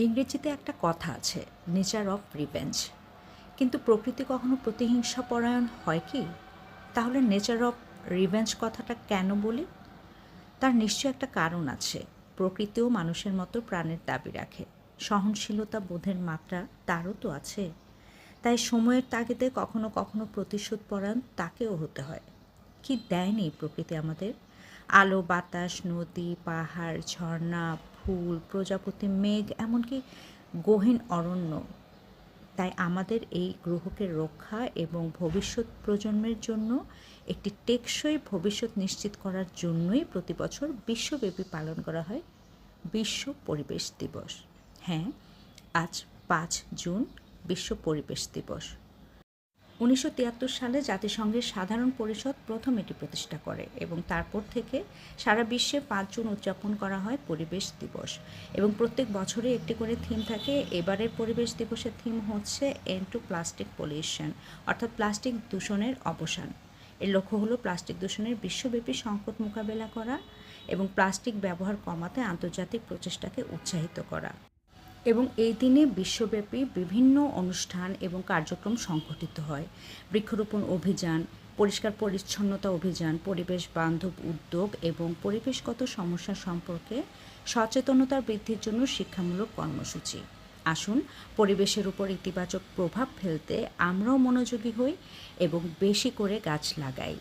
ইংরেজিতে একটা কথা আছে, নেচার অফ রিভেঞ্জ। কিন্তু প্রকৃতি কখনো প্রতিহিংসা পরায়ণ হয় কি? তাহলে নেচার অফ রিভেঞ্জ কথাটা কেন বলি? তার নিশ্চয় একটা কারণ আছে। প্রকৃতিও মানুষের মতো প্রাণের দাবি রাখে। সহনশীলতা বোধের মাত্রা তারও তো আছে। তাই সময়ের তাগিদে কখনো কখনো প্রতিশোধ পরায়ণ তাকেও হতে হয়। কি দেয়নি প্রকৃতি আমাদের? আলো, বাতাস, নদী, পাহাড়, ঝর্ণা, ফুল, প্রজাপতি, মেঘ, এমনকি গহীন অরণ্য। তাই আমাদের এই গ্রহকে রক্ষা এবং ভবিষ্যৎ প্রজন্মের জন্য একটি টেকসই ভবিষ্যৎ নিশ্চিত করার জন্যই প্রতি বছর বিশ্বব্যাপী পালন করা হয় বিশ্ব পরিবেশ দিবস। হ্যাঁ, আজ 5 জুন বিশ্ব পরিবেশ দিবস। 1973 সালে জাতিসংঘের সাধারণ পরিষদ প্রথম এটি প্রতিষ্ঠা করে এবং তারপর থেকে সারা বিশ্বে 5 জুন উদযাপন করা হয় পরিবেশ দিবস। এবং প্রত্যেক বছরে একটি করে থিম থাকে। এবারের পরিবেশ দিবসের থিম হচ্ছে এন্ড টু প্লাস্টিক পলিউশন, অর্থাৎ প্লাস্টিক দূষণের অবসান। এর লক্ষ্য হলো প্লাস্টিক দূষণের বিশ্বব্যাপী সংকট মোকাবেলা করা এবং প্লাস্টিক ব্যবহার কমাতে আন্তর্জাতিক প্রচেষ্টাকে উৎসাহিত করা। এবং এই দিনে বিশ্বব্যাপী বিভিন্ন অনুষ্ঠান এবং কার্যক্রম সংঘটিত হয়। বৃক্ষরোপণ অভিযান, পরিষ্কার পরিচ্ছন্নতা অভিযান, পরিবেশ বান্ধব উদ্যোগ এবং পরিবেশগত সমস্যা সম্পর্কে সচেতনতা বৃদ্ধির জন্য শিক্ষামূলক কর্মসূচি। আসুন পরিবেশের উপর ইতিবাচক প্রভাব ফেলতে আমরাও মনোযোগী হই এবং বেশি করে গাছ লাগাই।